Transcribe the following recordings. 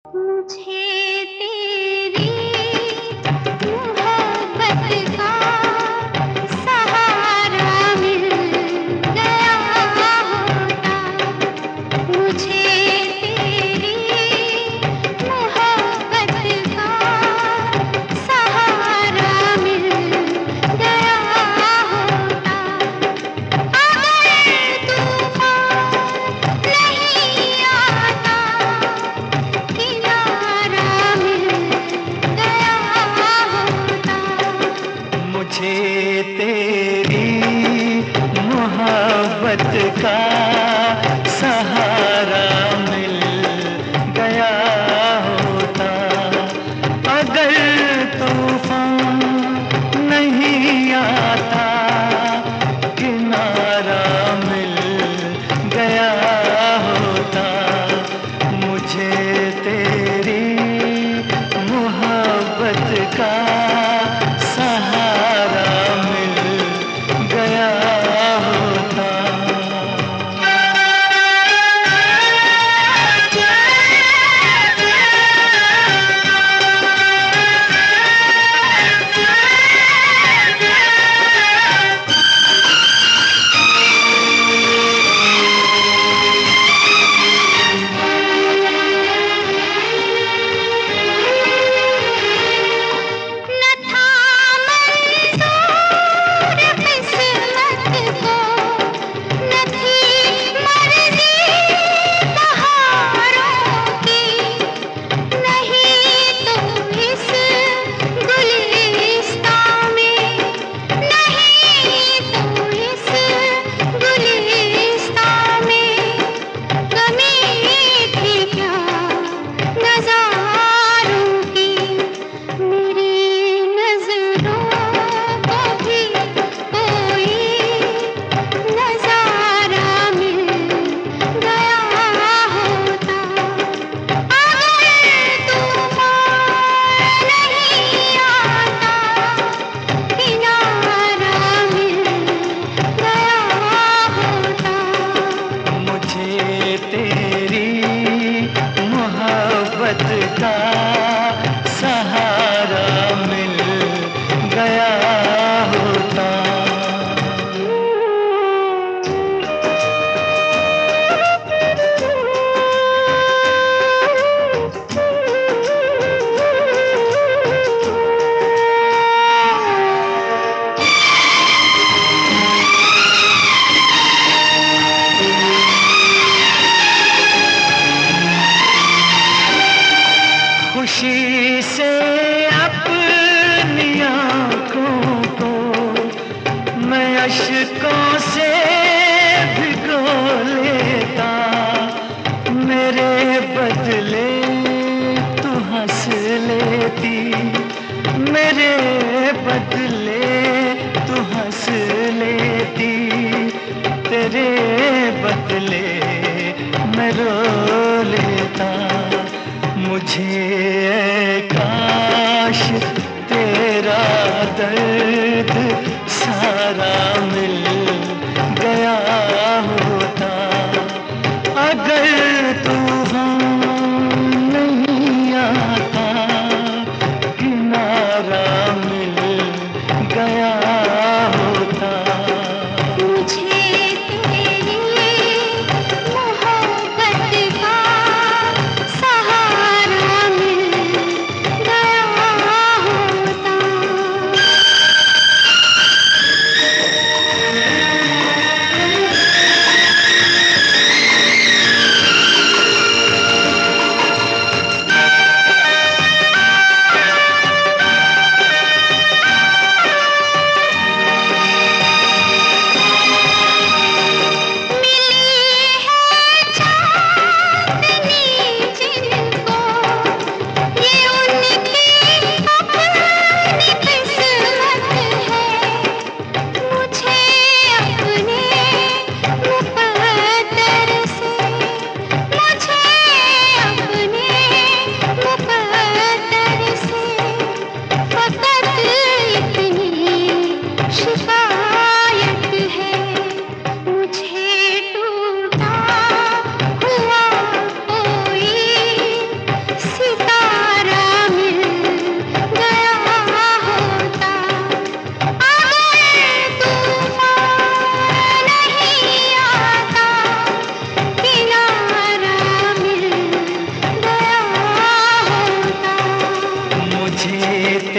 मुझे तेरी मोहब्बत का सहारा मिल गया होता। मुझे तेरी मोहब्बत का सहारा मिल गया होता। अगर तूफान नहीं आता, किनारा मिल गया होता। मुझे तेरी मोहब्बत का सहारा मिल गया होता। अगर तूफान नहीं आता, किनारा मिल गया होता। मुझे तेरी मोहब्बत का सहारा मिल गया होता। न था मंजूर किस्मत को, न थी मर्ज़ी बहारों की। नहीं तो इस गुलिस्तां में, नहीं तो इस गुलिस्तां में कमी थी क्या नज़ारों की। मेरी नज़रों को भी कोई नज़ारा मिल गया होता। अगर तूफान नहीं आता, किनारा मिल गया होता। मुझे तेरी मोहब्बत का सहारा मिल गया होता। खुशी से अपनी आँखों को मैं अश्कों से भिगो लेता। मेरे बदले तू हंस लेती, मेरे बदले तू हंस लेती। तेरे बदले मैं रो लेता। मुझे ऐ काश तेरा दर्द सारा मिल गया होता। अगर तूफान नहीं आता, किनारा मिल गया होता। मुझे तेरी मोहब्बत का सहारा मिल गया होता।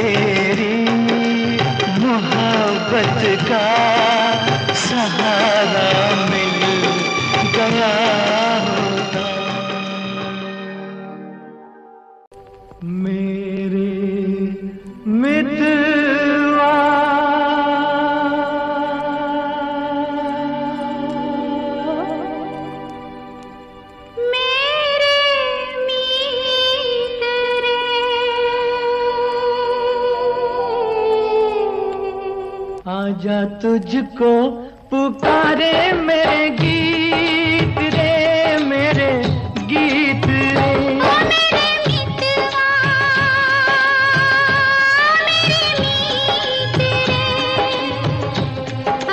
तेरी मोहब्बत का सहारा मिल गया होता। मेरे मितवा मेरे मीत रे, आजा तुझको पुकारे मेरे गीत रे, मेरे गीत रे। ओ मेरे मितवा, मेरे मीत रे,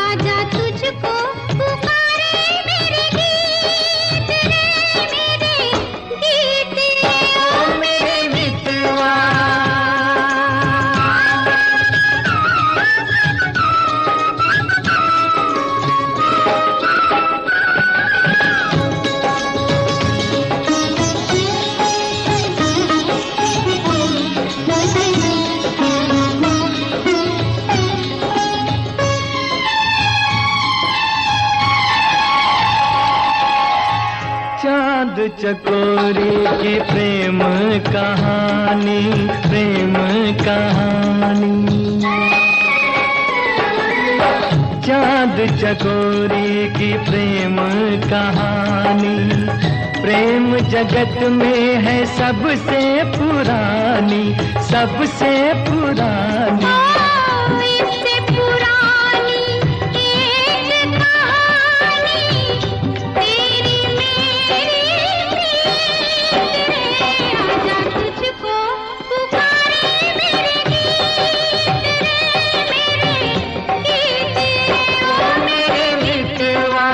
आजा तुझको पुकारे मेरे गीत रे, मेरे गीत रे। ओ मेरे मितवा चांद चकोरी की प्रेम कहानी, प्रेम कहानी। चांद चकोरी की प्रेम कहानी, प्रेम जगत में है सबसे पुरानी, सबसे पुरानी। इससे पुरानी एक कहानी तेरी मेरी प्रीत रे, आजा तुझको पुकारे मेरे गीत रे, मेरे गीत रे। ओ मेरे मितवा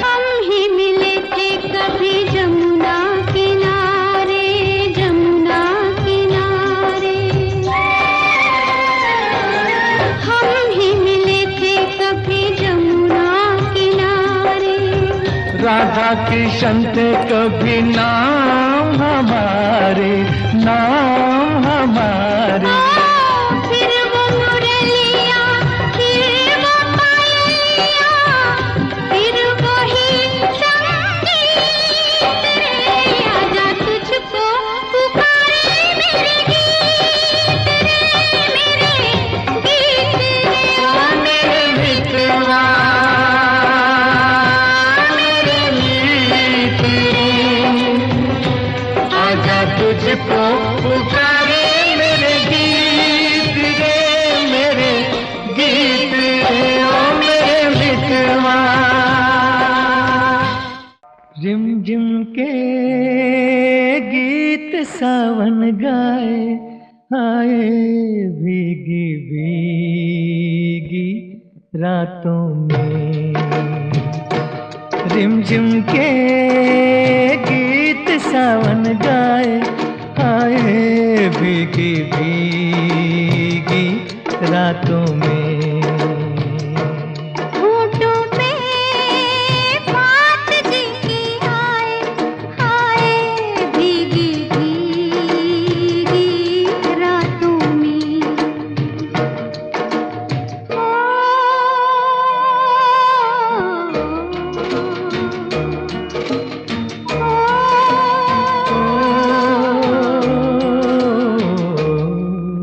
हम ही मिले थे कभी जमुना किनारे, जमुना किनारे। हम ही मिले थे कभी जमुना किनारे। राधा कृष्ण थे कभी नाम हमारे, नाम हमारे। फिर वो मुरलिया, फिर वो पायलिया, फिर वही संगीत रे, आजा तुझको पुकारे मेरे गीत रे, मेरे गीत रे। ओ मेरे मितवा मेरे मीत रे, आजा तुझको पुकारे मेरे गीत रे, मेरे गीत रे। ओ मेरे मितवा रिमझिम के गीत सावन गाए, आए भीगी भीगी रातों में। रिमझिम के गीत सावन गाए, आए भीगी भीगी रातों में। होठों पे बात जी की आए, आए भीगी भीगी रातों में।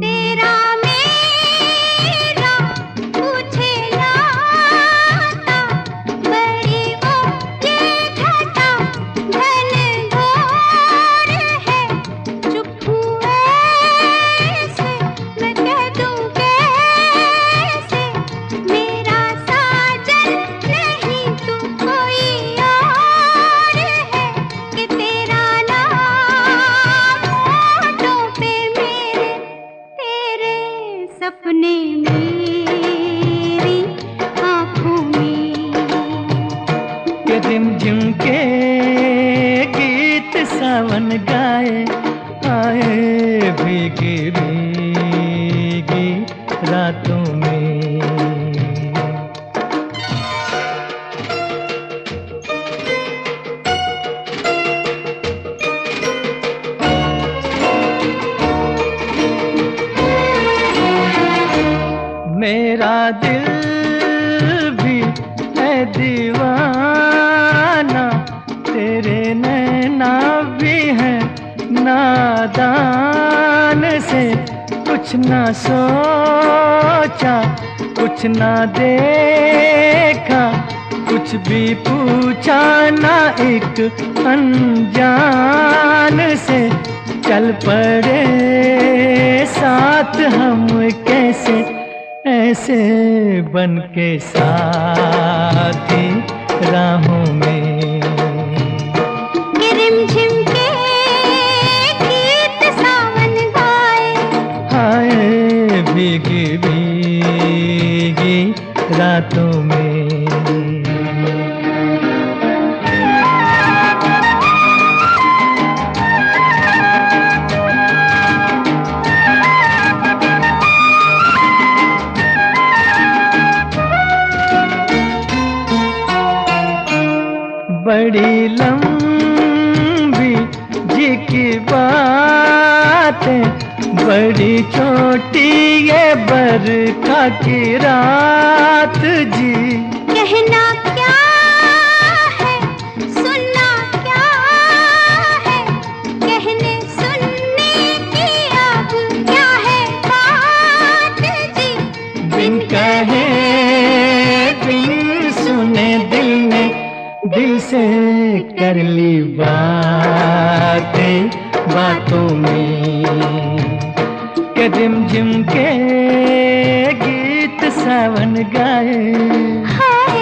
तेरा मेरा मुझे लाता, बड़ी वो ये घटा घन घोर है। चुप हुए से मैं कह दूं कैसे, मेरा साजन नहीं तू कोई और है, कि तेरा नाम होठों पे मेरे, तेरे सपने मेरी रातों में। मेरा दिल भी है दीवाना, तेरे नैना भी है नादान से। कुछ ना सोचा, कुछ ना देखा, कुछ भी पूछा ना एक अनजान से। चल पड़े साथ हम कैसे, ऐसे बन के साथी राहों में। रिमझिम के गीत सावन गाए, हाय भीगी भीगी रातों में। बड़ी लंबी जी की बातें, बड़ी छोटी ये बरखा की रात जी। कहना क्या है, सुनना क्या है, कहने सुनने की अब क्या है बात जी। बिन कहे बिन सुने दिल ने दिल से कर ली बातें बातों में। के रिमझिम के गीत सावन गाए, हाय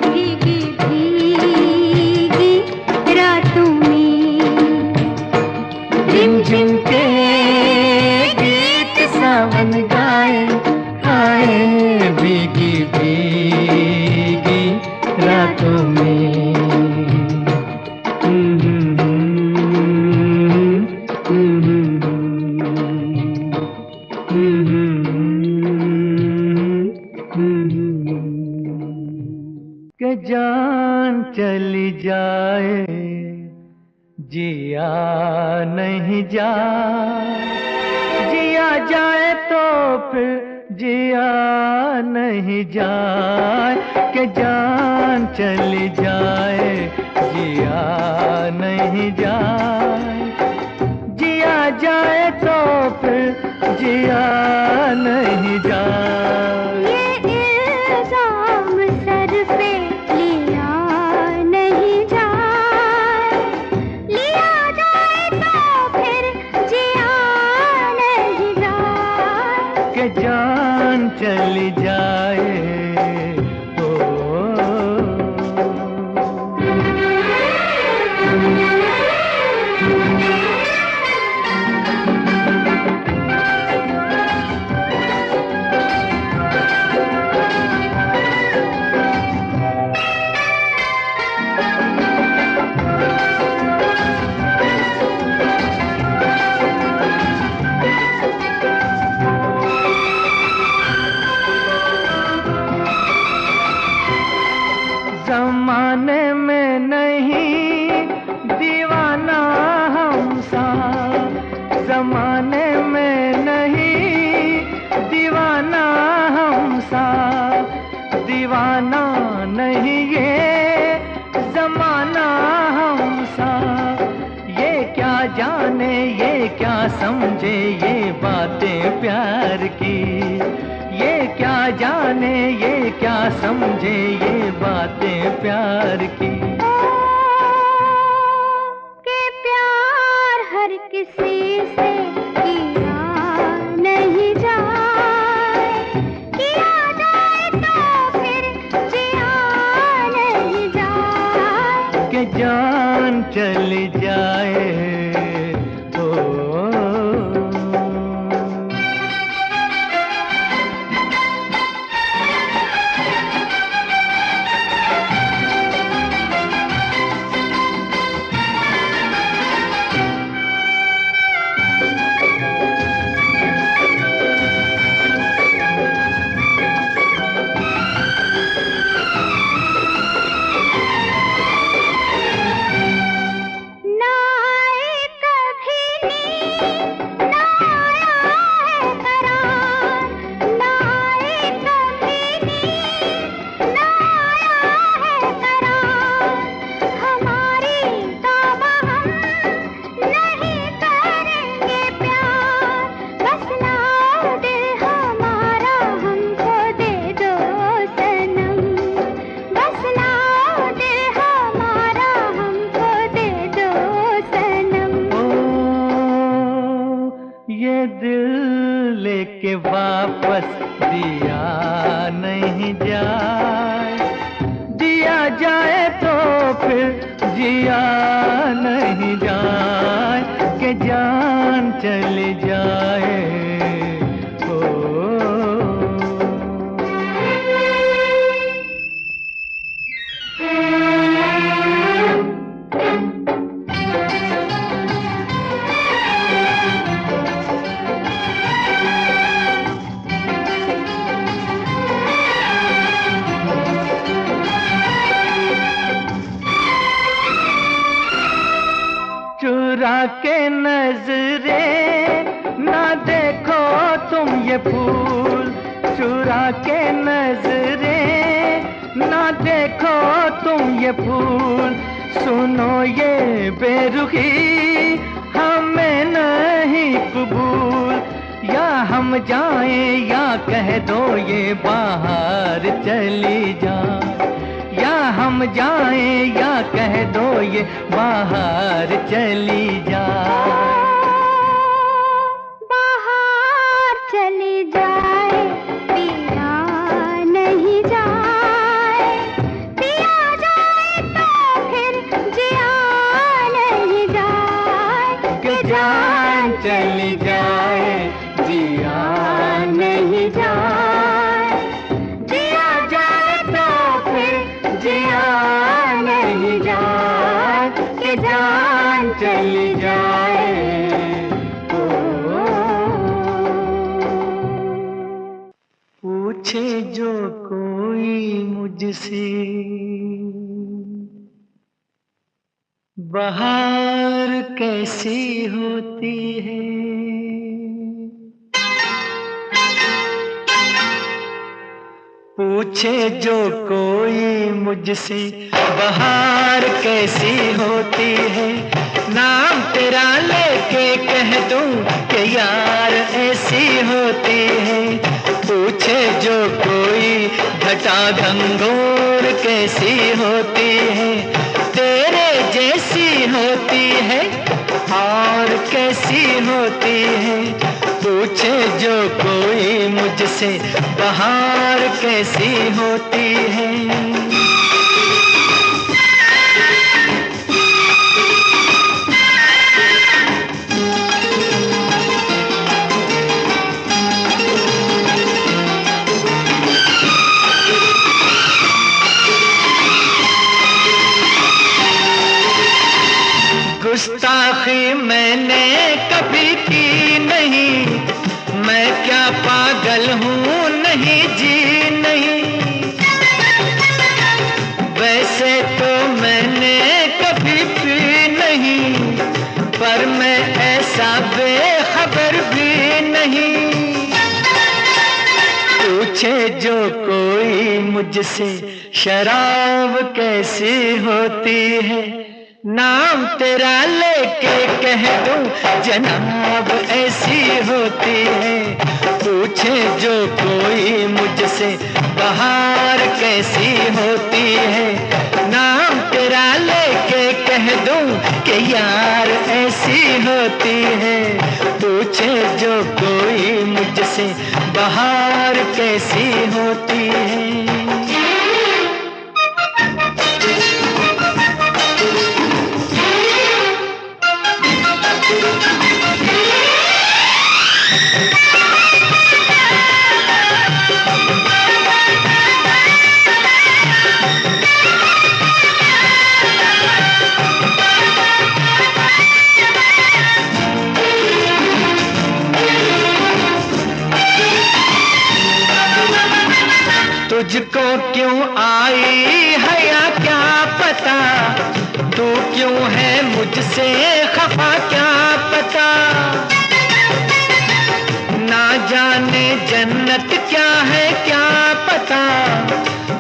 भीगी भीगी रातों में। रिमझिम के गीत सावन गाए, हाय भीगी भीगी रातों में। के जान चली जाए जिया नहीं जाए, जिया जाए तो फिर जिया नहीं जाए। के जान चली जाए जिया नहीं जाए, जिया जाए तो फिर जिया नहीं जाए। ये इल्जाम सर पे लिया नहीं जाए, लिया जाए तो फिर जिया नहीं जाए। के जान चली जाए ओ, जमाने में नहीं दीवाना हमसा, जमाने में नहीं दीवाना हमसा। दीवाना नहीं ये जमाना हमसा। ये क्या जाने ये क्या समझे ये बातें प्यार की। ये क्या जाने ये क्या समझे ये बातें प्यार की। के प्यार हर किसी से किया नहीं जाए, किया जाए तो फिर जिया नहीं जाए। के जान चली जाए ओ, वापस दिया नहीं जाए, दिया जाए तो फिर जिया नहीं जाए, कि जान चली जाए। चुरा के नजरे ना देखो तुम ये फूल, चुरा के नजरे ना देखो तुम ये फूल, सुनो ये बेरुखी हमें नहीं कबूल। या हम जाएं या कह दो ये बाहर चली जाए, या हम जाएं या कह दो ये बाहर चली जाए। बाहर चली जाए, पिया नहीं जाए, पिया जाए तो फिर जिया नहीं जाए, कि जान चली जाए जिया नहीं जाए, जिया जाए तो फिर जिया नहीं जाए, कि जान चली जाए। पूछे जो कोई मुझसे बहार कैसी होती है, पूछे जो कोई मुझसे बहार कैसी होती है, नाम तेरा लेके कह दूं कि यार ऐसी होती है। पूछे जो कोई घटा घंघोर कैसी होती है, तेरे जैसी होती है और कैसी होती है। पूछे जो कोई मुझसे बहार कैसी होती है। गुस्ताखी मैंने कभी की नहीं, मैं क्या पागल हूँ नहीं जी नहीं। वैसे तो मैंने कभी पी नहीं, पर मैं ऐसा बेखबर भी नहीं। पूछे जो कोई मुझसे शराब कैसी होती है, नाम तेरा लेके कह दूं जनाब ऐसी होती है। पूछे जो कोई मुझसे बहार कैसी होती है, नाम तेरा लेके कह दूं कि यार ऐसी होती है। पूछे जो कोई मुझसे बहार कैसी होती है। तुझको क्यों आई है या क्या पता, तू क्यों है मुझसे खफा क्या पता। ना जाने जन्नत क्या है क्या पता,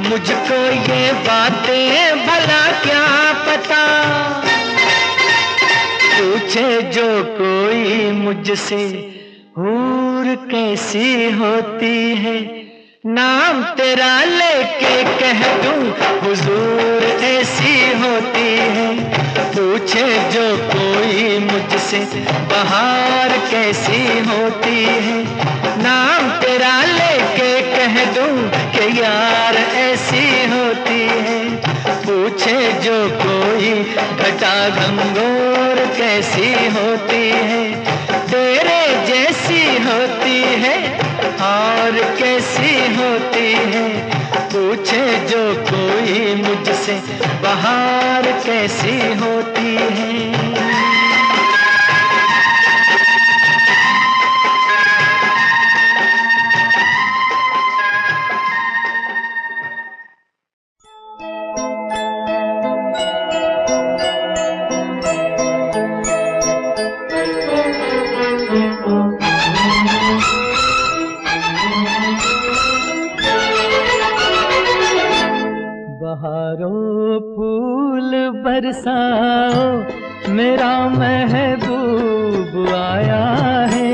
मुझको ये बातें भला क्या पता। पूछे जो कोई मुझसे हूर कैसी होती है, नाम तेरा लेके कह दूं हुजूर ऐसी होती है। पूछे जो कोई मुझसे बहार कैसी होती है। नाम तेरा लेके कह दूं कि यार ऐसी होती है। पूछे जो कोई घटा घंघोर कैसी होती है। तेरे जैसी होती है और कैसी होती है। पूछे जो कोई मुझसे बहार कैसी होती है। बहारों फूल बरसाओ, मेरा महबूब आया है,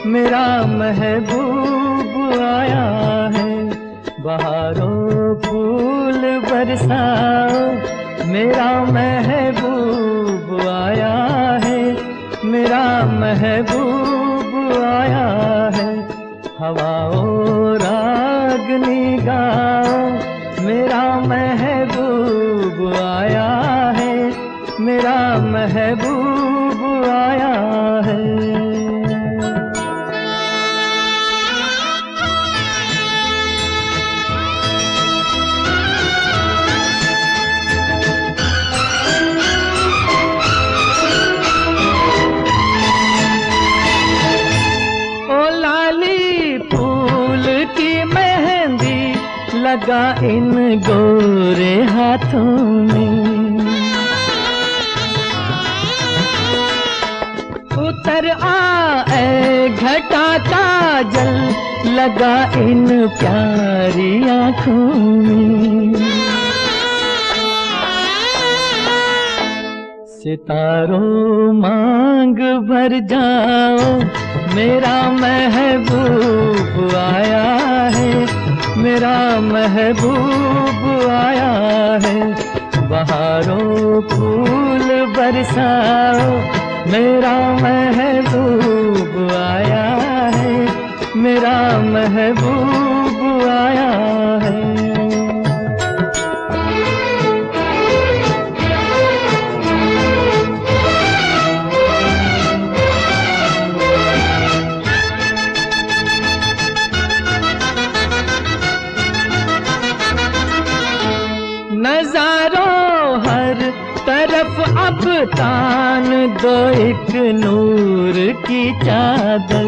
मेरा महबूब आया है। बहारों फूल बरसाओ, मेरा महबूब आया है, मेरा महबूब आया है। हवाओं रागनी गाओ, मेरा महबूब आया है, मेरा महबूब आया है। ओ लाली फूल की मेहंदी लगा इन गोरे हाथों में। उतर आए घटा काजल लगा इन प्यारी आँखों में। सितारों मांग भर जाओ, मेरा महबूब आया है, मेरा महबूब आया है। बहारों फूल बरसाओ, मेरा महबूब आया है, मेरा महबूब आया है। नजारों हर तरफ अब तान दो एक नूर की चादर।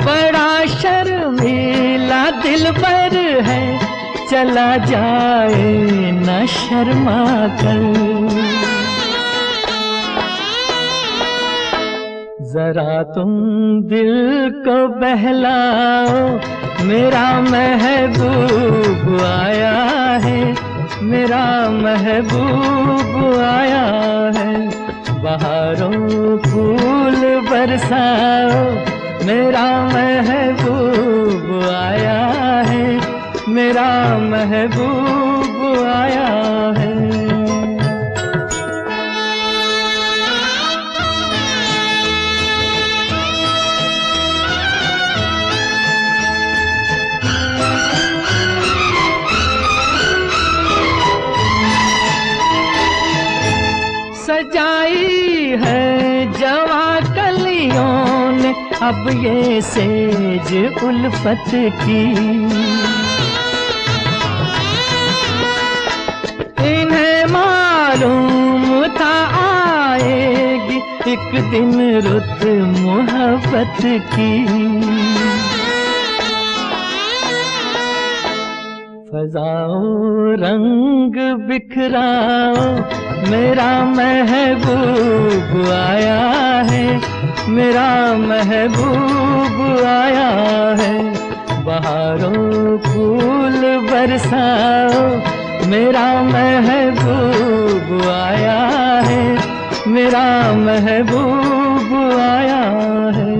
बड़ा शर्मीला दिलबर है, चला जाए न शर्मा कर। जरा तुम दिल को बहलाओ, मेरा महबूब आया है, मेरा महबूब आया है। बहारों फूल बरसाओ, मेरा महबूब आया है, मेरा महबूब आया है। सजाई है जवा कलियों ने अब ये सेज उल्फत की। इन्हें मालूम था आएगी एक दिन रुत मोहब्बत की। फजाओं रंग बिखराओ, मेरा महबूब आया है, मेरा महबूब आया है। बहारों फूल बरसाओ, मेरा महबूब आया है, मेरा महबूब आया है।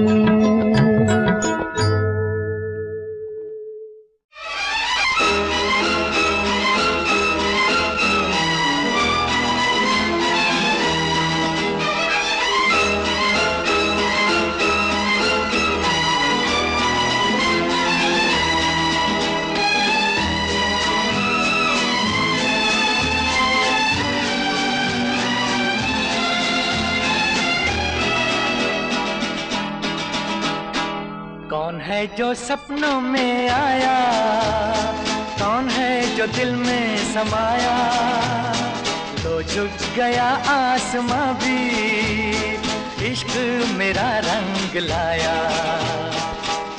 कौन है जो सपनों में आया, कौन है जो दिल में समाया, लो झुक गया आसमां भी, इश्क मेरा रंग लाया।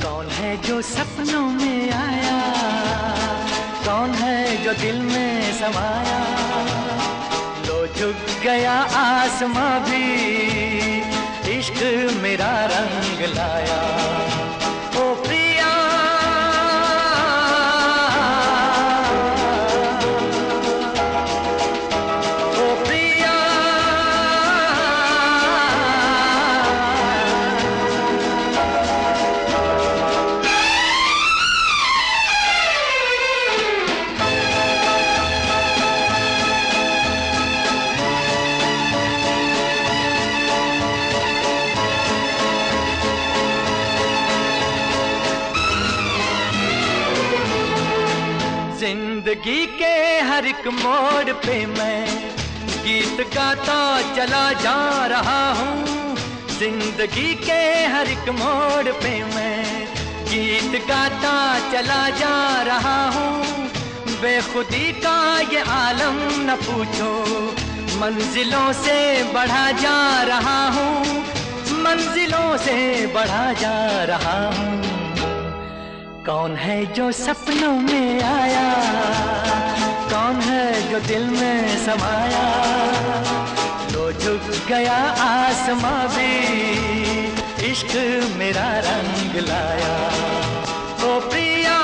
कौन है जो सपनों में आया, कौन है जो दिल में समाया, लो झुक गया आसमां भी, इश्क मेरा रंग लाया। ओ प्रिया जिंदगी के हर एक मोड़ पे मैं गीत गाता चला जा रहा हूँ। जिंदगी के हर एक मोड़ पे मैं गीत गाता चला जा रहा हूँ। बेखुदी का ये आलम न पूछो, मंजिलों से बढ़ा जा रहा हूँ, मंजिलों से बढ़ा जा रहा हूँ। कौन है जो सपनों में आया, कौन है जो दिल में समाया, लो झुक गया आसमां भी, इश्क मेरा रंग लाया। ओ प्रिया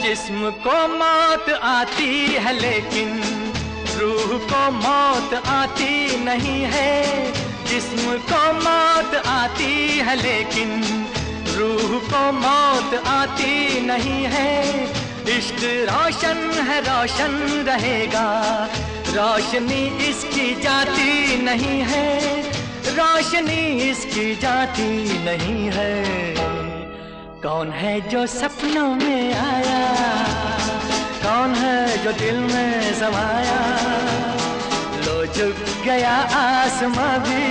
जिस्म को मौत आती है लेकिन रूह को मौत आती नहीं है। जिस्म को मौत आती है लेकिन रूह को मौत आती नहीं है। इश्क रोशन है, रोशन रहेगा, रोशनी इसकी जाती नहीं है, रोशनी इसकी जाती नहीं है। कौन है जो सपनों में आया, कौन है जो दिल में समाया, लो झुक गया आसमां भी,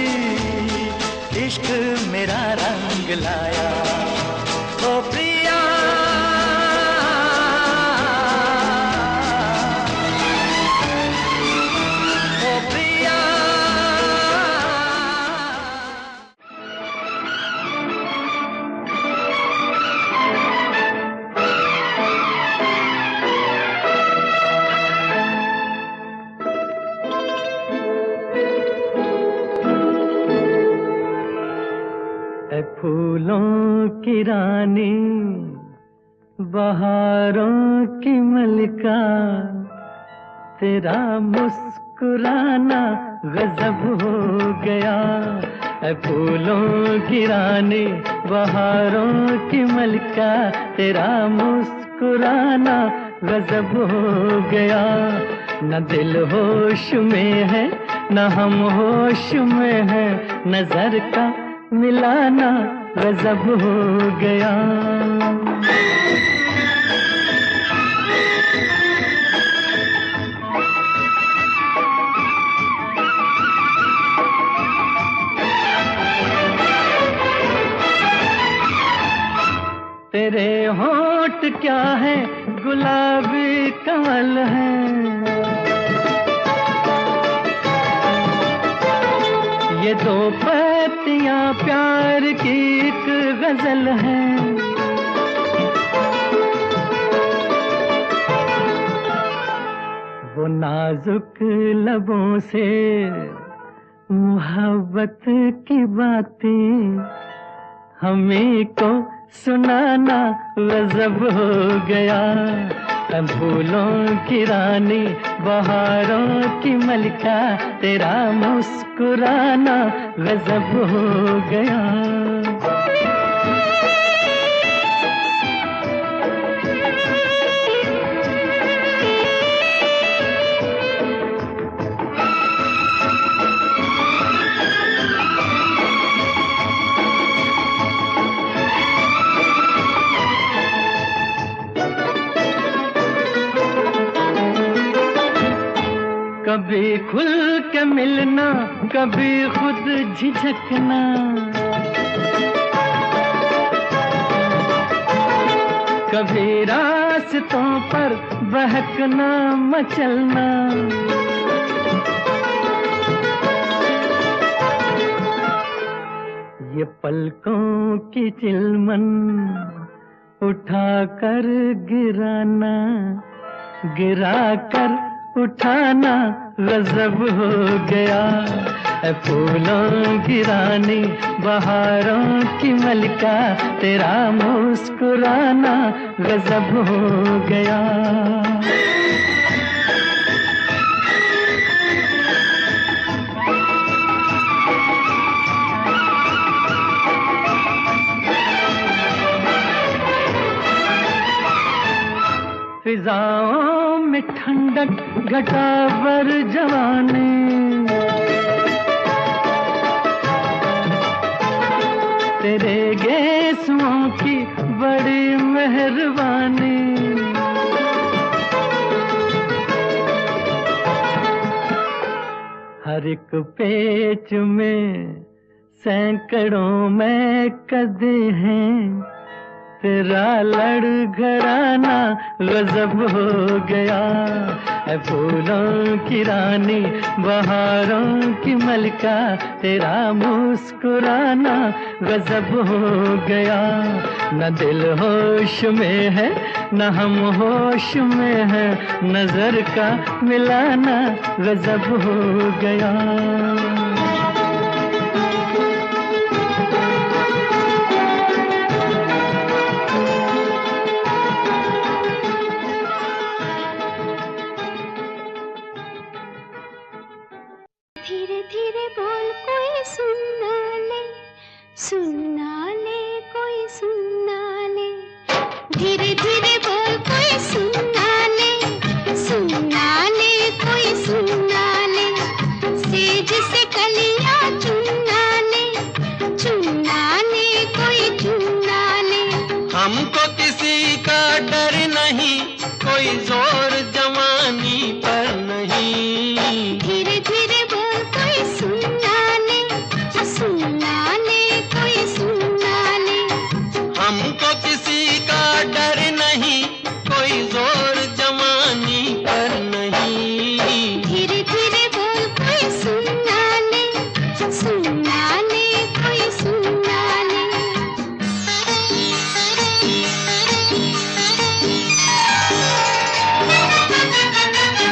इश्क मेरा रंग लाया। ओ प्रिया फूलों की रानी, बहारों की मलिका, तेरा मुस्कुराना गजब हो गया। फूलों की रानी, बहारों की मलिका, तेरा मुस्कुराना गजब हो गया। न दिल होश में है, न हम होश में है, नजर का मिलाना गजब हो गया। तेरे होंठ क्या है, गुलाबी कमल है, ये दो पत्तियां प्यार की एक गजल है। वो नाजुक लबों से मोहब्बत की बातें हमें को सुनाना गजब हो गया। फूलों की रानी, बहारों की मलिका, तेरा मुस्कुराना गजब हो गया। मिलना, कभी खुद झिझकना, कभी रास्तों पर बहकना मचलना। ये पलकों की चिलमन उठा कर गिराना, गिरा कर उठाना गजब हो गया। ऐ फूलों की रानी, बहारों की मलिका, तेरा मुस्कुराना गजब हो गया। फिजाओं में ठंडक घटा बर जवानी, तेरे गेसुओं की बड़ी मेहरबानी। हर एक पेच में सैकड़ों में कदे हैं, तेरा लड़खड़ाना गजब हो गया। ऐ फूलों की रानी, बहारों की मलिका, तेरा मुस्कुराना गजब हो गया। न दिल होश में है, न हम होश में है, नजर का मिलाना गजब हो गया। धीरे धीरे बोल, कोई सुनना ले, सुनना ले, कोई सुनना ले। धीरे धीरे बोल, कोई सुनना ले, सुनना ले, कोई सुनना ले। सेज से कलियां चुनना ले, चुनना ले, कोई चुनना ले। हमको किसी का डर नहीं, कोई जोर जवानी पर नहीं। धीरे धीरे बोल, कोई सुनना ले, सुनना ले, कोई सुनना ले। हमको किसी का डर नहीं, कोई जोर जवानी पर नहीं। धीरे धीरे बोल, कोई सुनना ले, सुनना ले, कोई सुनना ले।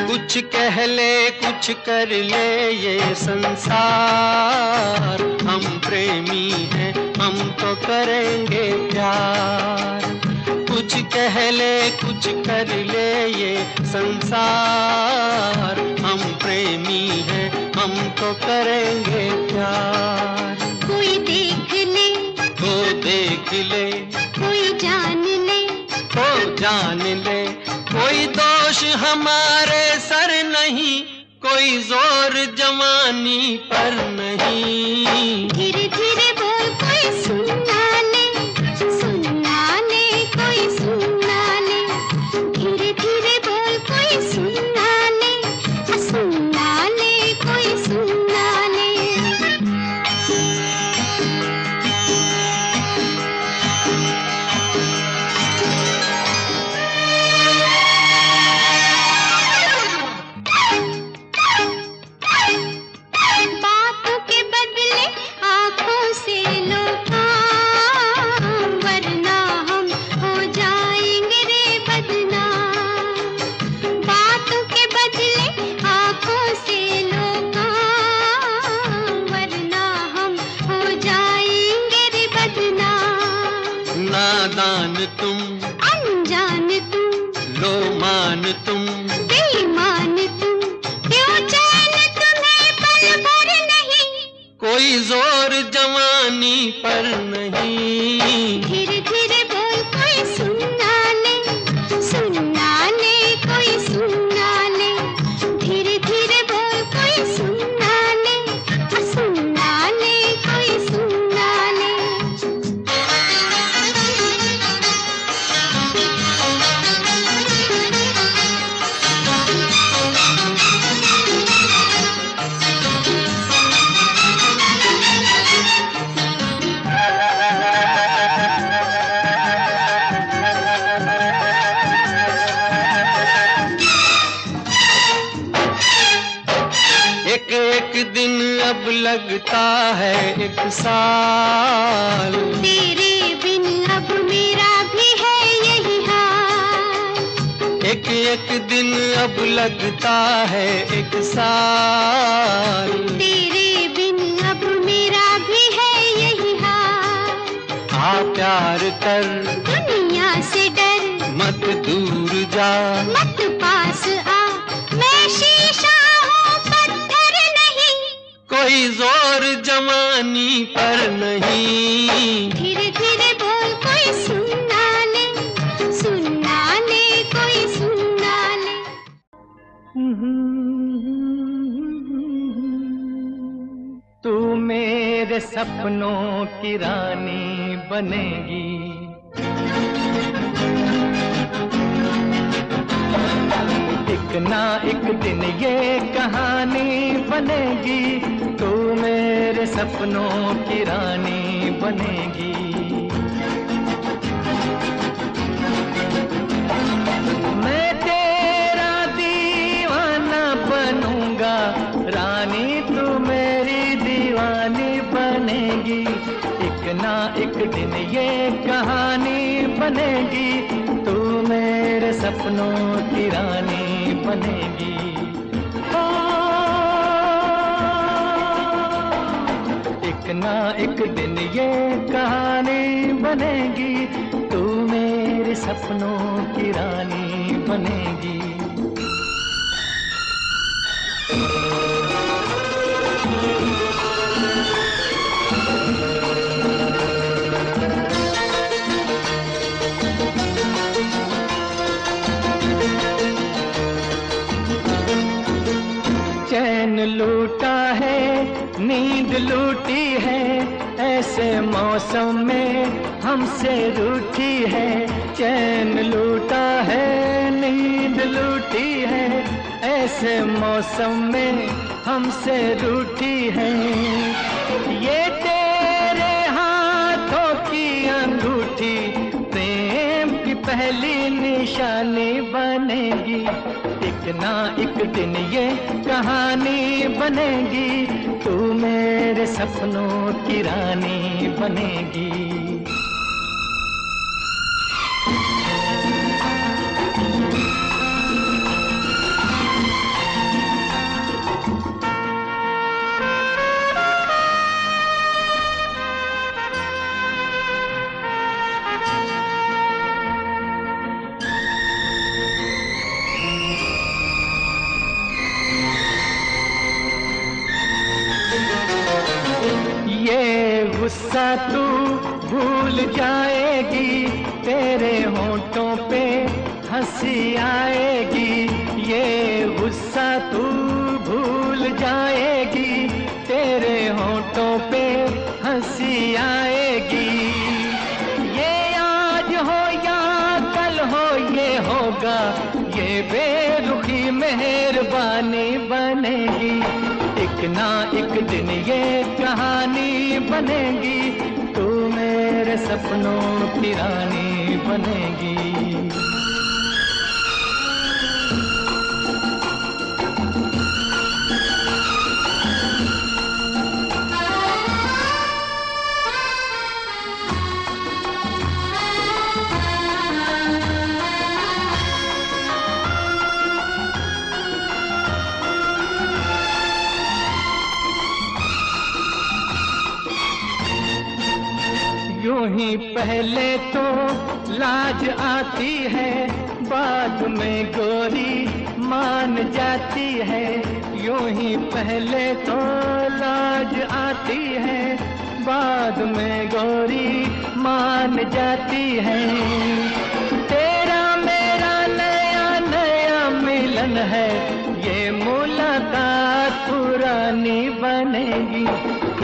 कुछ कह ले, कुछ कर ले ये संसार, हम प्रेमी हैं, हम तो करेंगे प्यार। कुछ कह ले, कुछ कर ले ये संसार, हम प्रेमी हैं, हम तो करेंगे प्यार। कोई देख ले, तो देख ले, कोई जान ले, तो जान ले, कोई दोष हमारे सर नहीं, कोई जोर जवानी पर नहीं। धीरे धीरे बोल, कोई सुनना ले, सुनना ले, कोई सुनना ले। धीरे धीरे बोल, कोई सुनना ले, सुनना ले, कोई सुनना ले। बातों के बदले आंखों से लो काम, वरना हम हो जाएंगे रे बदनाम। बातों के बदले आंखों से लो काम, वरना हम हो जाएंगे रे बदनाम। नादान तुम, अनजान तुम, लो मान तुम, बेईमान तुम, क्यों चैन तुम्हें पल भर नहीं, कोई जोर जवानी पर नहीं। धीरे धीरे बोल, कोई सुनना ले, सुनना ले, कोई सुनना ले। धीरे धीरे बोल, कोई सुनना ले, सुनना ले, कोई सुनना ले। लगता है एक साल। तेरे बिन अब मेरा भी है यही हाल। एक एक दिन अब लगता है एक साल। तेरे बिन अब मेरा भी है यही हाल। आ प्यार कर, दुनिया से डर, मत दूर जा, मत पास आ, मैं शीशा हूँ पत्थर नहीं। कोई जोर जवानी पर नहीं। धीरे धीरे बोल कोई सुनना ले, सुनना ले कोई सुनना ले। तू मेरे सपनों की रानी बनेगी, एक ना एक दिन ये कहानी बनेगी। तू मेरे सपनों की रानी बनेगी। मैं तेरा दीवाना बनूंगा, रानी तू मेरी दीवानी बनेगी। एक ना एक दिन ये कहानी बनेगी। तू मेरे सपनों की रानी बनेगी। एक ना एक दिन ये कहानी बनेगी। तू मेरे सपनों की रानी बनेगी। चैन लूटा है, नींद लूटी है, ऐसे मौसम में हमसे रूठी है। चैन लूटा है, नींद लूटी है, ऐसे मौसम में हमसे रूठी है। ये तेरे हाथों की अंगूठी प्रेम की पहली निशानी बनेगी। एक ना एक दिन ये कहानी बनेगी। तू मेरे सपनों की रानी बनेगी। गुस्सा तू भूल जाएगी, तेरे होंठों पे हंसी आएगी। ये गुस्सा तू भूल जाएगी, तेरे होंठों पे हंसी आएगी। ये आज हो या कल हो ये होगा, ये बेरुखी मेहरबानी बनेगी। एक ना एक दिन ये कहानी बनेगी। तू मेरे सपनों की रानी बनेगी। यूं ही पहले तो लाज आती है, बाद में गोरी मान जाती है। यूं ही पहले तो लाज आती है, बाद में गोरी मान जाती है। तेरा मेरा नया नया मिलन है, ये मुलाकात पुरानी बनेगी।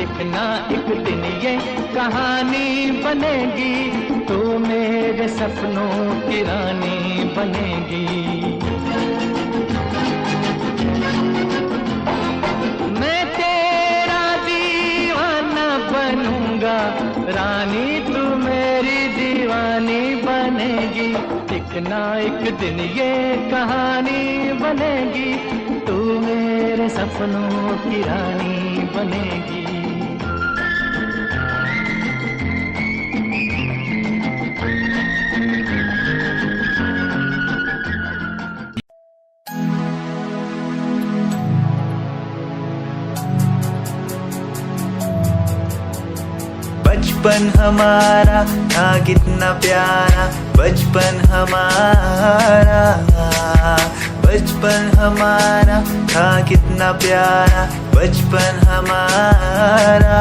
एक ना एक दिन ये कहानी बनेगी। तू मेरे सपनों की रानी बनेगी। मैं तेरा दीवाना बनूंगा, रानी तू मेरी दीवानी बनेगी। एक ना एक दिन ये कहानी बनेगी। तू मेरे सपनों की रानी बनेगी। बचपन हमारा था कितना प्यारा, बचपन हमारा, बचपन हमारा था कितना प्यारा, बचपन हमारा।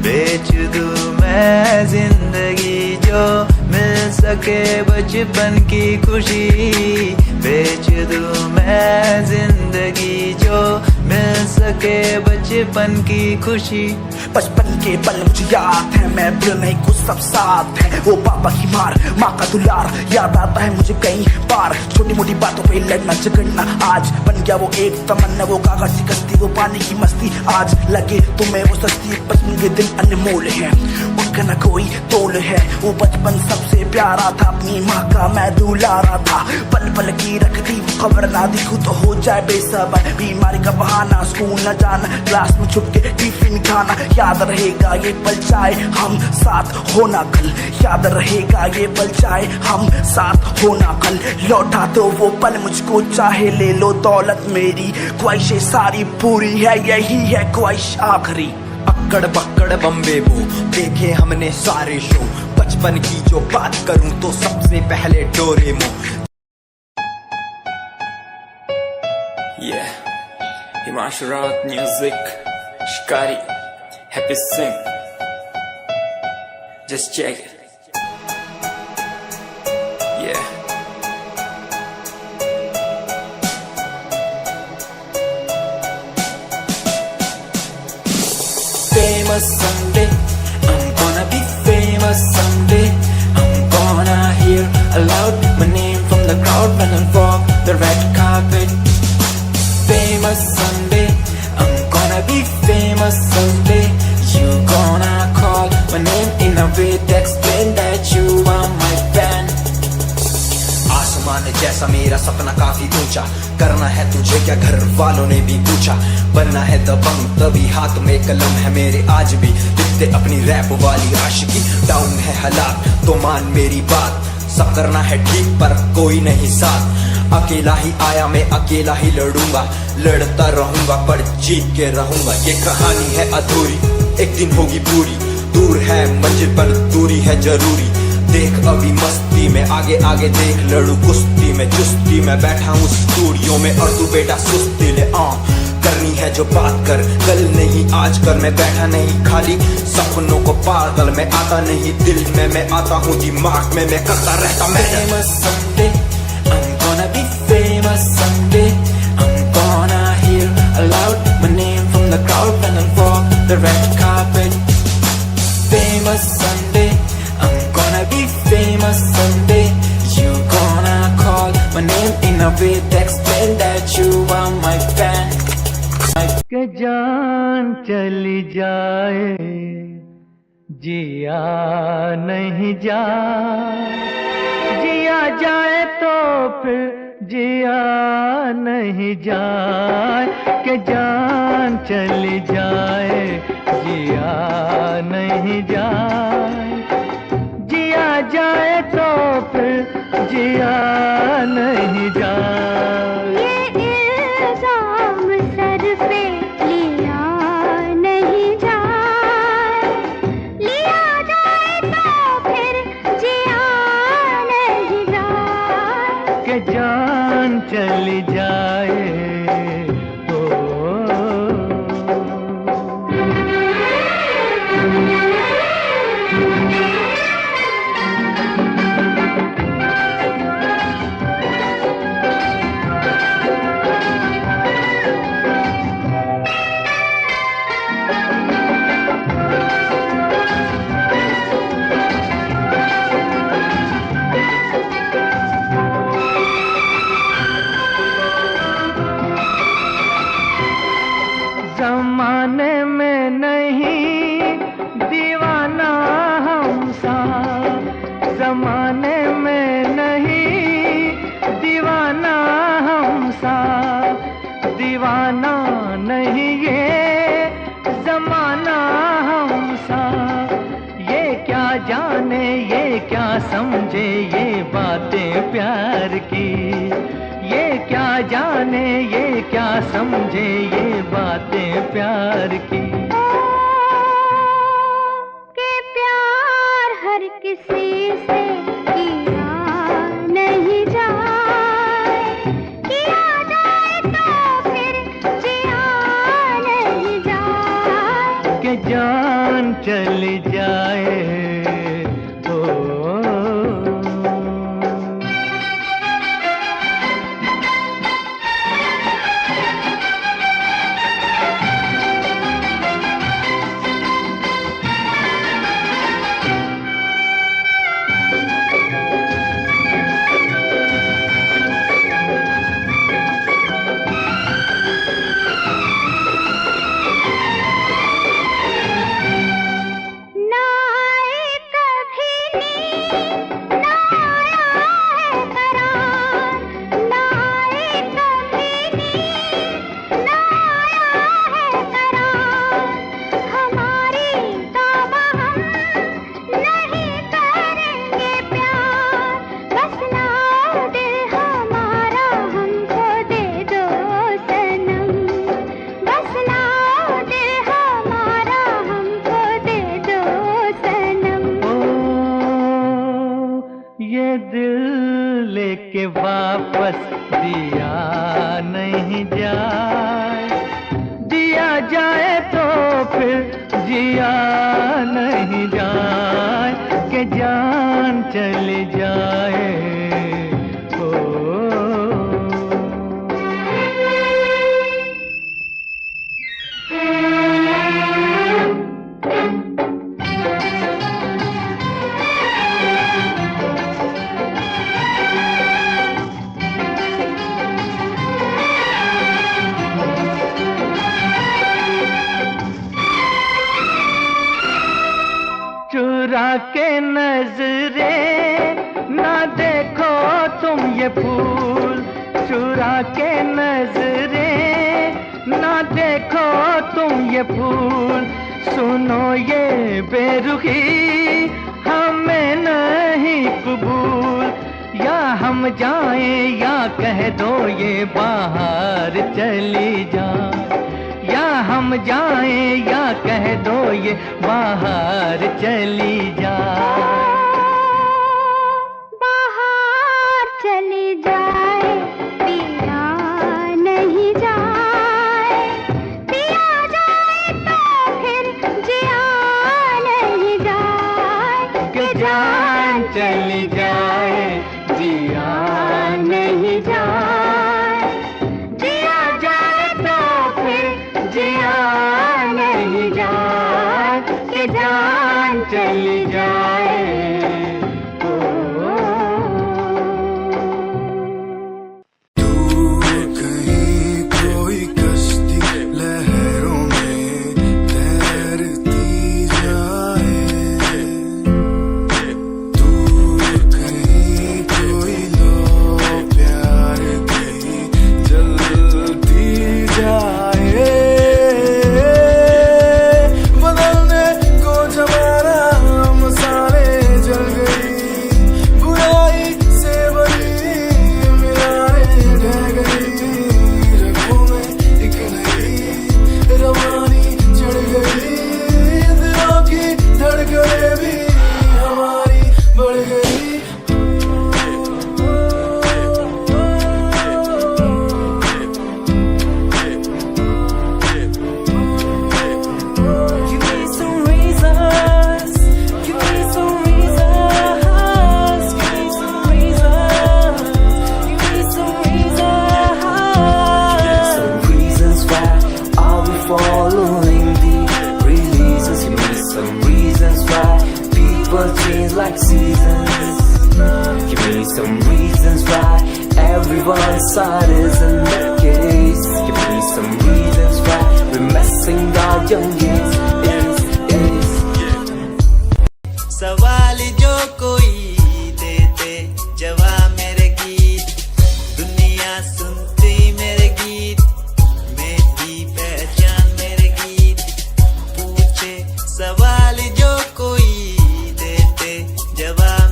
बेच दूं मैं जिंदगी जो मिल सके बचपन की खुशी, बेच दूं मैं जिंदगी जो मिल सके बचपन की खुशी। बचपन के पल मुझे याद है, मैं भूल नहीं कुछ सब साथ है। वो पापा की मार, माँ का दुलार याद आता है मुझे कई बार। छोटी मोटी बातों पे लड़ना झगड़ना आज बन गया वो एक तमन्ना, वो कागज की कश्ती, वो पानी की मस्ती। आज लगे तुम्हें वो सस्ती, बचपन के दिन अनमोल है, उनका न कोई तोल है। वो बचपन सबसे प्यारा था, अपनी माँ का मैं दुलारा था। पल पल की रखती खबर ना दिखूं तो हो जाए बेसबर, बीमारी का बहाना, स्कूल न जाना, क्लास में छुप के टिफिन खाना। याद रहेगा ये पल चाहे हम साथ होना कल, याद रहेगा ये पल चाहे हम साथ होना कल। लौटा तो वो पल मुझको चाहे ले लो दौलत मेरी, ख्वाहिशें सारी पूरी है, यही है ख्वाहिश आखिरी। अक्कड़ बक्कड़ बम्बे वो देखे हमने सारे शो, बचपन की जो बात करूं तो सबसे पहले Doraemon. Himanshu Rawat music, Shikari, Happy Singh. Just check it. Yeah. Famous someday, I'm gonna be famous someday. I'm gonna hear aloud my name from the crowd when I walk the red carpet. Famous someday, I'm gonna be famous someday. You gonna call my name in a way to explain that you are my fan. आसमान जैसा मेरा सपना काफी ऊंचा, करना है तुझे क्या घर वालों ने भी पूछा। बनना है दबंग तभी हाथ में कलम है मेरे आज भी, लिखते अपनी रैप वाली आशिकी। डाउन है हालात तो मान मेरी बात, सब करना है ठीक पर कोई नहीं साथ। अकेला ही आया मैं अकेला ही लड़ूंगा, लड़ता रहूंगा पर जीत के रहूंगा। ये कहानी है अधूरी, एक दिन होगी पूरी, दूर है मंजिल पर दूरी है जरूरी। देख अभी मस्ती में आगे आगे देख, लड़ू कुश्ती में चुस्ती में, बैठा हूँ स्टूडियो में और तू बेटा सुस्ती ले। करनी है जो बात कर, कल नहीं आज कर, मैं बैठा नहीं खाली सपनों को पागल में आता नहीं, दिल में मैं आता हूँ, दिमाग में मैं करता रहता मैं। Famous someday, I'm gonna be famous someday. I'm gonna hear aloud my name from the crowd when I walk the red carpet. Famous someday, I'm gonna be famous someday. You gonna call my name in a way to explain that you are my fan. के जान चली जाए जिया नहीं जाए, जिया जाए तो फिर जिया नहीं जाए। के जान चली जाए जिया नहीं जाए, जिया जाए तो फिर जिया नहीं जाए। जान चली जाए क्या समझे ये बातें प्यार की, ये क्या जाने ये क्या समझे ये बातें प्यार की। कि प्यार हर किसी से किया नहीं जाए, किया जाए तो फिर जिया नहीं जाए, कि जान चली जाए। के वापस दिया नहीं जाए, दिया जाए तो फिर जिया नहीं जाए, कि जान चली जाए। चुरा के नजरे ना देखो तुम ये फूल, चुरा के नजरे ना देखो तुम ये फूल, सुनो ये बेरुखी हमें नहीं कबूल, या हम जाएं या कह दो ये बाहर चली जाए, या हम जाएं या कह दो ये बाहर चली जाए। बाहर चली जाए, पिया नहीं जाए, पिया जाए तो फिर जिया नहीं जाए, कि जान चली जाए जिया नहीं जाए, जिया जाए तो फिर जिया नहीं जाए, कि जान चली जाए। कहीं कोई कश्ती लहरों में तैरती जाए, दूर कहीं कोई लो प्यार की जलती जाए, बदलने को जमाना मसाले जल गई, बुराई से बनी मीनारें ढह गई, रगों में एक नई रवानी चढ़ गई, दिलों की धड़कनें भी हमारी बढ़ गई। Give me some reasons, give me some reasons, give me some reasons, give me some reasons. Some reasons why are we following the releases? Give me some reasons why people change like seasons. Give me some reasons why everyone's side isn't the case. Give me some reasons why we're messing our young years. सवाल जो कोई देते जवाब मेरे गीत, दुनिया सुनती मेरे गीत, मेरी पहचान मेरे गीत, पूछे सवाल जो कोई देते जवाब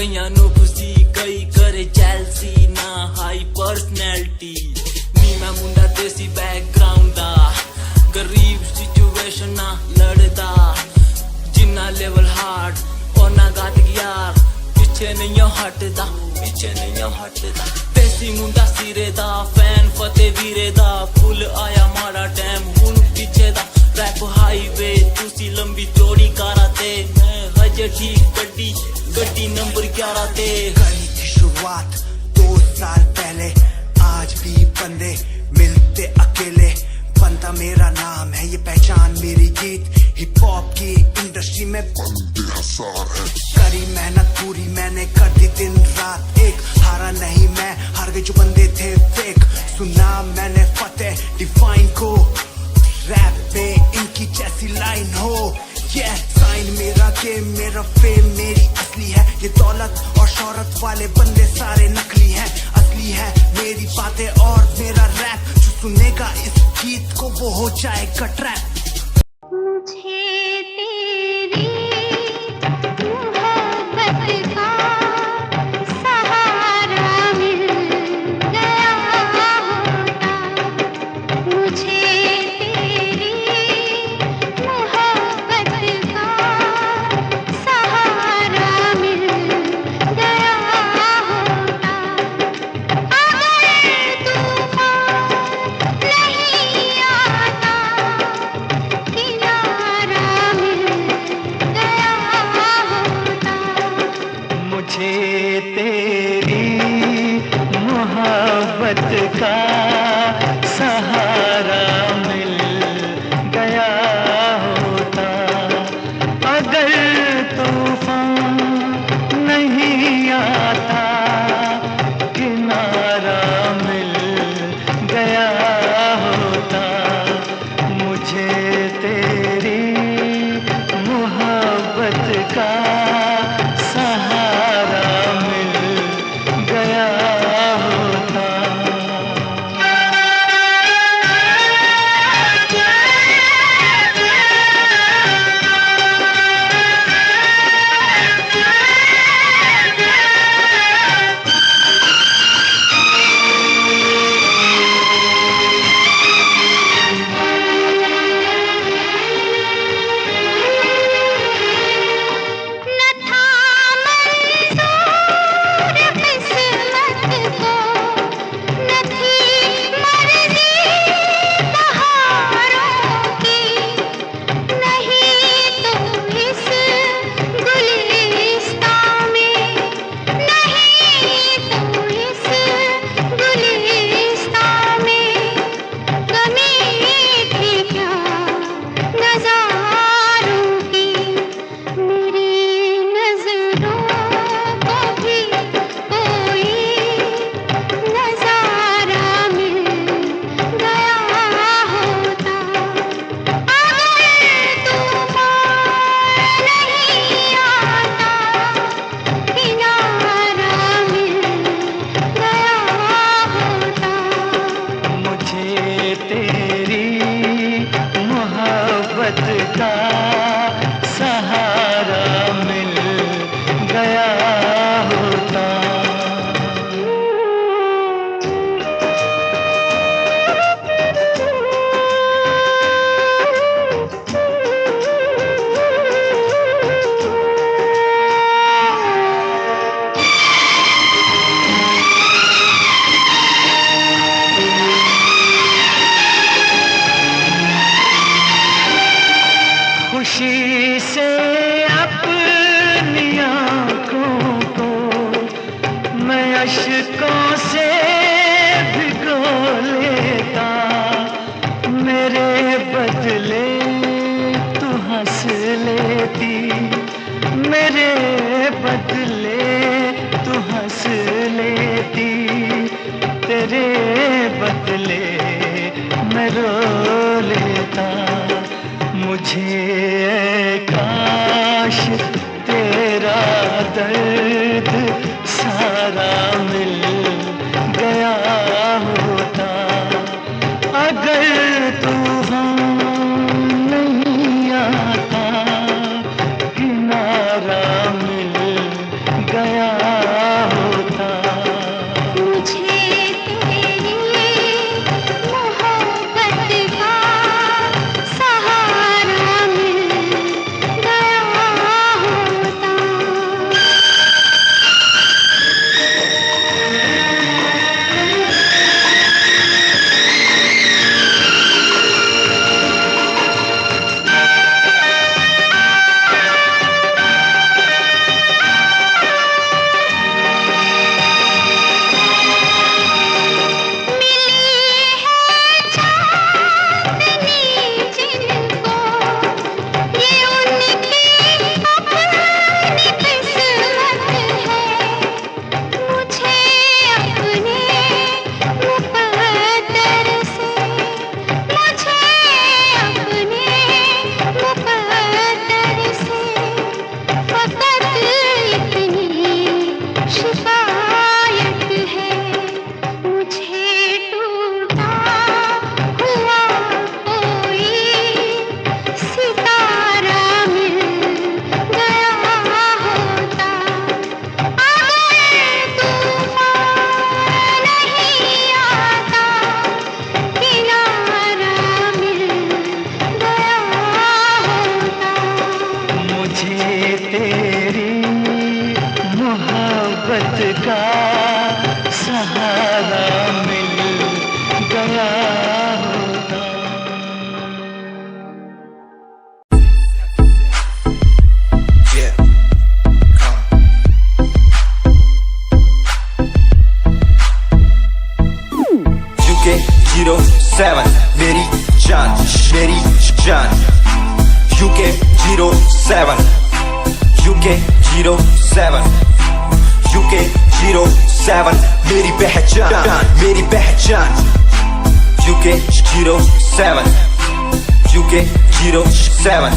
कईयां नु खुशी कई करे जेलसी ना हाई पर्सनैलिटी नी मैं मुंडा देसी बैकग्राउंड दा गरीब सिचुएशन ना लड़दा जिन्ना लेवल हार्ड ओना गात यार पीछे नहीं हटदा देसी मुंडा सिरे दा फैन फतेह वीरे दा फुल आया माड़ा टाइम हुन पीछे दा रैप हाईवे तुसी लंबी चौड़ी कारा ते मैं हजे ठीक गड्डी नंबर 11 ते करी थी शुरुआत 2 साल पहले आज भी बंदे मिलते अकेले बनता मेरा नाम है ये पहचान मेरी गीत हिप हॉप की इंडस्ट्री में बंदे हजार है करी मेहनत पूरी मैंने कर दी दिन रात एक हारा नहीं मैं हार गए जो बंदे थे फेक सुना मैंने फतेह डिफाइन को रैप में इनकी जैसी लाइन हो ये साइन मेरा गेम मेरा फेम मेरी असली है ये दौलत और शोहरत वाले बंदे सारे नकली हैं असली है मेरी बातें और मेरा रैप जो सुनेगा इस गीत को वो हो जाएगा ट्रैप मुझे तेरी मोहब्बत का सहारा मिल गया होता मुझे तेरी मोहब्बत का सहारा मिल गया होता अगर तूफान नहीं आता किनारा मिल गया होता मुझे तेरी मोहब्बत का सहारा मिल गया होता अगर तूफान नहीं आता किनारा मिल गया होता मुझे तेरी मोहब्बत का सहारा मिल गया होता न था मंजूर किस्मत को न थी मर्जी बहारों की नहीं तो इस गुलिस्तां में नहीं तो इस गुलिस्तां में कमी थी क्या नज़ारों की मेरी नज़रों को भी कोई नज़ारा मिल गया होता अगर तूफान नहीं आता किनारा मिल गया होता मुझे तेरी मोहब्बत का सहारा मिल गया होता खुशी से अपनी आँखों को मैं अश्कों से भिगो लेता मेरे बदले तू हंस लेती मेरे बदले तू हंस लेती तेरे बदले मैं रो लेता मुझे काश तेरा दर्द सारा मिल गया होता अगर तूफान नहीं आता किनारा मिल गया UK07 मेरी जान UK07 UK07 UK07 मेरी पहचान UK07 UK07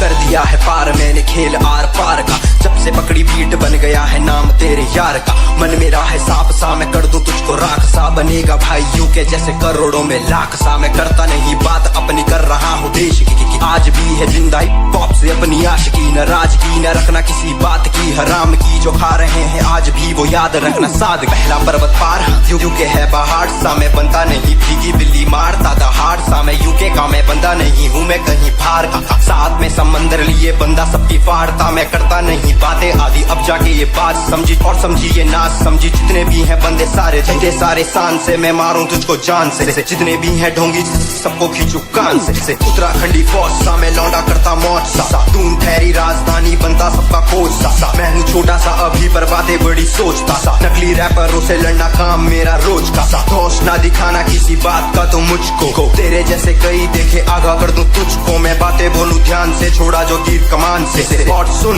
कर दिया है पार मैंने खेल आर पार का, जब से पकड़ी बीट बन गया है नाम तेरे यार का। मन मेरा है सांप सा मैं कर दूं तुझको राख सा, बनेगा भाई यूके जैसे करोड़ों में लाख सा। मैं करता नहीं बात अपनी कर रहा हूँ देश की आज भी है जिंदा हिप हॉप से अपनी आशिकी, नाराजगी न रखना किसी बात की, हराम की जो खा रहे हैं आज भी वो याद रखना साद। पहला पर्वत पार यूके है पहाड़ सा, मैं बनता नहीं भीगी बिल्ली मारता दहाड़ सा। मैं यूके का मैं बंदा नहीं हूँ मैं कहीं बाहर का, साथ में समंदर लिए बंदा सबकी फाड़ता। मैं करता नहीं बातें आदि अब जाके ये बात समझी और समझी ये नाच समझी। जितने भी हैं बंदे सारे झंडे सारे शान से मैं मारूं तुझको जान से, जितने भी हैं ढोंगी सबको खींचू कान से। उत्तराखंडी फौज सा मैं लौंडा करता मौज सा, दून ठहरी राजधानी बनता सबका कोच सा। मैं हूँ छोटा सा अभी पर बातें बड़ी सोचता सा, नकली रैपरों से लड़ना काम मेरा रोज का सा। दोष ना दिखाना किसी बात का तो मुझको, तेरे जैसे कई देखे आगा कर दूं तुझको। मैं बातें बोलूं ध्यान से छोड़ा जो तीर कमान से। और सुन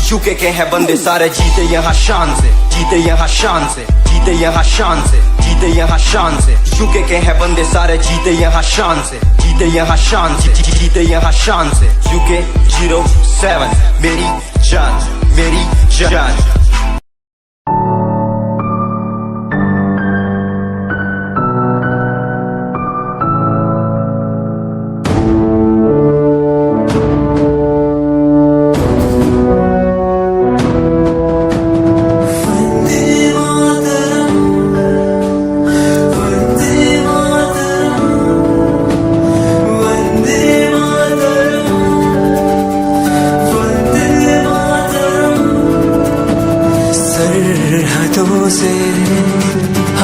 यूके के हैं बंदे सारे जीते यहाँ शान से, जीते यहाँ शान से, जीते यहाँ शान से, जीते यहाँ शान से। यूके के हैं बंदे सारे जीते यहाँ शान से, जीते यहाँ शान से, जीते यहाँ शान से। UK07 मेरी जान से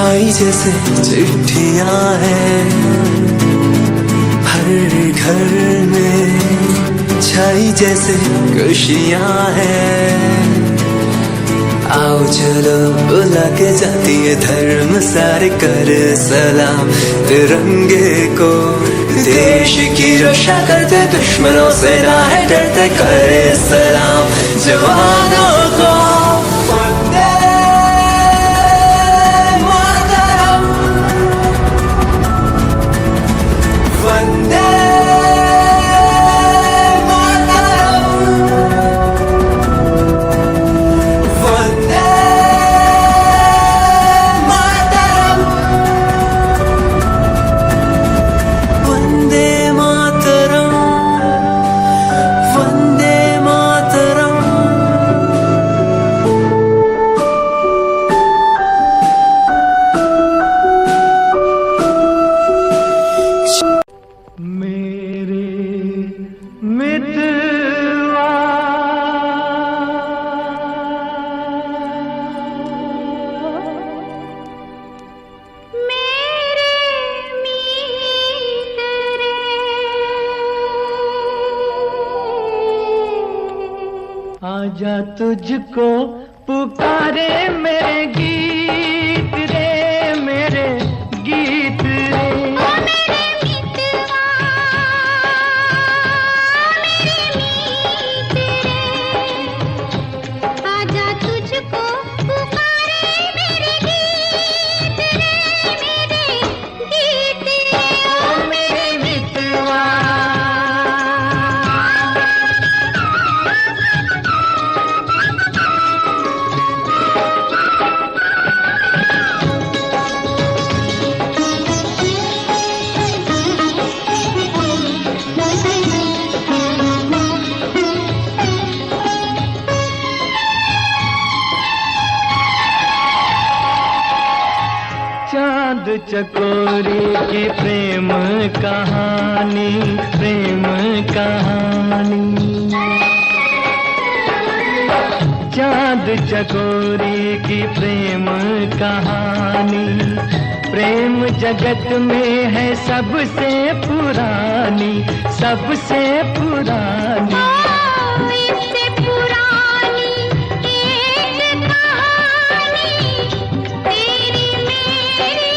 आई जैसे चिट्ठियां हैं, हर घर में छाई जैसे खुशियां हैं। आओ चलो बुला के जाती है धर्म सारे कर सलाम तिरंगे को। देश की रक्षा करते दुश्मनों से ना है डरते करे सलाम जवानों को। आजा तुझको पुकारे मेरे गीत रे, मेरे गीत रे। ओ मेरे मितवा, मेरे मीत रे, आजा तुझको पुकारे मेरे गीत रे, मेरे गीत रे। ओ मेरे मितवा चांद चकोरी की प्रेम कहानी, प्रेम कहानी। चांद चकोरी की प्रेम कहानी, प्रेम जगत में है सबसे पुरानी, सबसे पुरानी। इससे पुरानी एक कहानी तेरी मेरी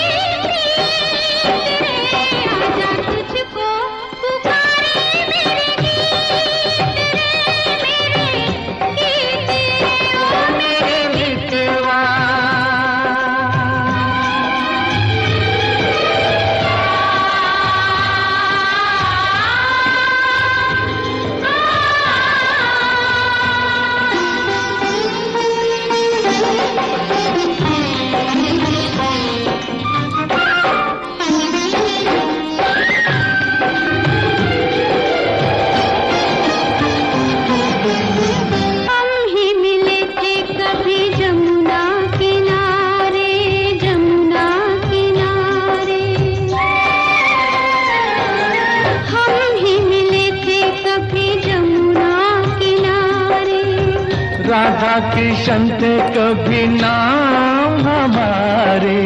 किशन थे कभी नाम हमारे,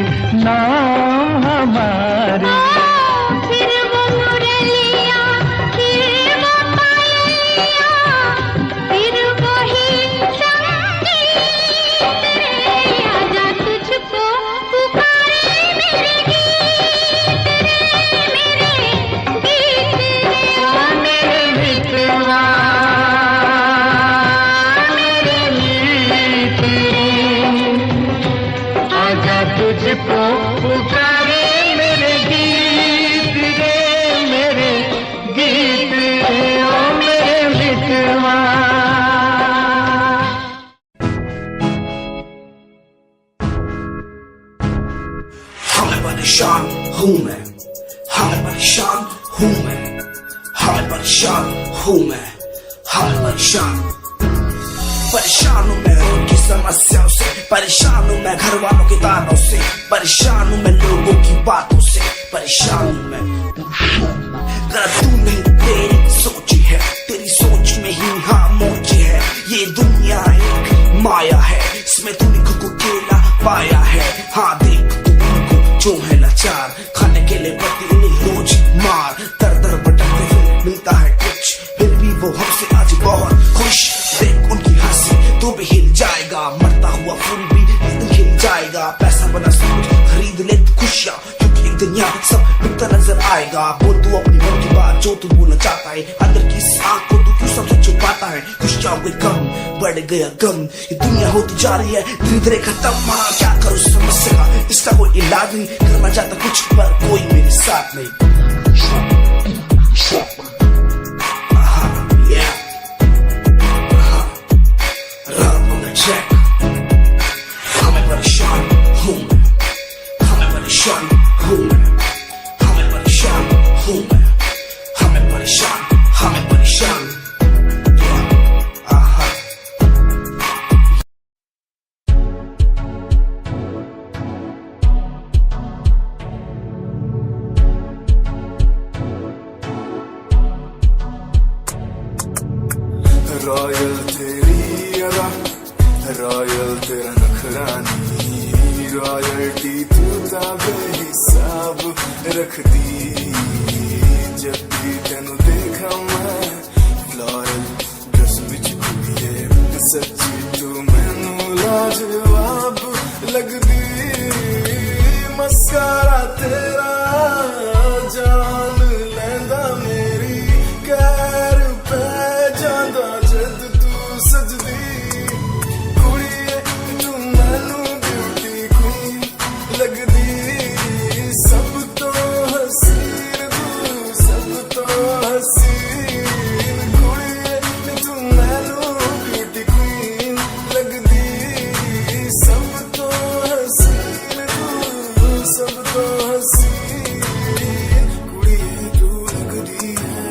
नाम हमारे। फिर वो मुरलिया, फिर वो पायलिया, फिर वही संगीत रे। आजा तुझको पुकारे मेरे गीत रे, मेरे गीत रे। ओ मेरे मितवा, मेरे मीत रे, आजा तुझको पुकारे मेरे गीत रे, मेरे गीत रे, ओ मेरे मितवा। हाँ मैं परेशान हूँ मैं, हाँ मैं परेशान हूँ मैं, हाँ मैं परेशान हूँ मैं, हाँ मैं परेशान। परेशान हूँ मैं रोज की समस्याओं से, परेशान हूँ मैं घर वालों के तानों से, परेशान हूँ मैं लोगों की बातों से, परेशान हूँ मैं। जरा तू नहीं तेरी सोच है, तेरी सोच में ही हाँ मोची है। ये दुनिया एक माया है, इसमें तूने खुद को अकेला पाया है। हाँ देख तू उनको जो है लाचार, खाने के लिए पड़ती उन्हें रोज मार। दर दर भटकते फिर मिलता है कुछ, फिर भी वो हमसे आज बहुत खुश। देख उनकी हंसी तो भी हिल जाएगा, मरता हुआ फूल भी एक दिन खिल जाएगा। पैसा बना सब कुछ खरीद ले खुशियाँ, क्योंकि एक दिन यहाँ सब बिकता नजर आएगा। बोल तू अपनी मन की बात जो तू बोलना चाहता है, अंदर की इस आँख को तू क्यों सबसे छुपाता है। खुशियाँ हो गई कम, बढ़ गया गम, ये दुनिया होती जा रही है धीरे धीरे खत्म। हाँ क्या करूँ समस्या का, इसका कोई इलाज नहीं, करना चाहता कुछ पर कोई मेरे साथ नहीं। Check. हाँ मैं परेशान हूँ मैं, हाँ मैं परेशान हूँ मैं, हाँ मैं परेशान हूँ मैं, हाँ मैं परेशान, हाँ मैं परेशान। रॉयल तेरी अदा, रॉयल तेरा नखरानी, रॉयल्टी तू बेहिसाब रख दी। जब भी तेनू देखा मैं फ्लोरल ड्रेस विच कुड़िए, सच्ची तू मैनू लाजवाब लगदी। मस्कारा तेरा जान लैंदा मेरी, कैर पे जांदा जद तू सजदी। कुड़िए तू मैनू ब्यूटी क्वीन लगदी, सब तो हसीन तू, सब तो हसीन। कुड़िए तू मैनू ब्यूटी क्वीन लगदी, सब तो हसीन तू, सब तो हसीन। कुड़िए तू लगदी है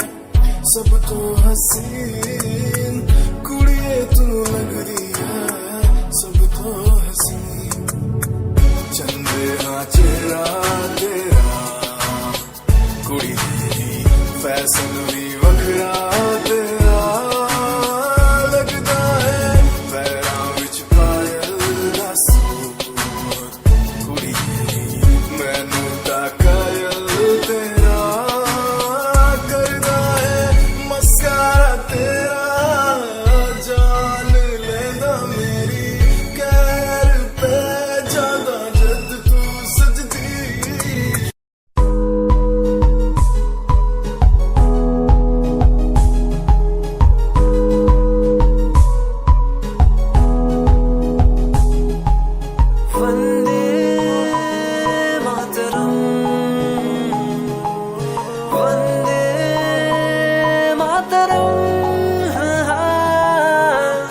सब तो हसीन, कुड़िए तू लगदी है सब तो हसीन। चंदे हाँ चेहरा तेरा, कुड़ी तेरी फैशन भी वखरा तेरा लगदा है। पैरां विच पायल दा सूट, कुड़ी तेरी मैनू ता कायल तेरा करदा है। मस्कारा तेरा जान लेंदा मेरी, कैर पे जांदा जद तू सजदी। वंदे मातरम, वंदे मातरम।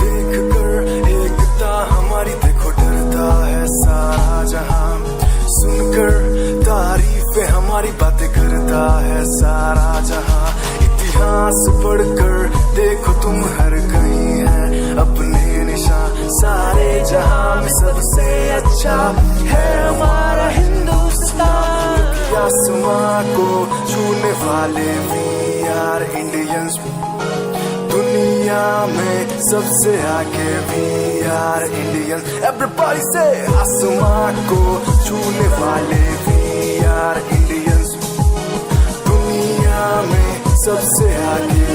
देख कर एकता हमारी देखो डरता है सारा जहां, सुनकर तारीफें हमारी बातें करता है सारा जहां। इतिहास पढ़कर देखो तुम हर कहीं है अपने निशान, सारे जहां में सबसे अच्छा है हमारा हिंदुस्तान। आसमां को छूने वाले वी आर इंडियंस, दुनिया दुनिया में सबसे आगे भी यार इंडियन एवरीबॉडी से आसमां को छूने वाले भी यार इंडियंस दुनिया में सबसे आगे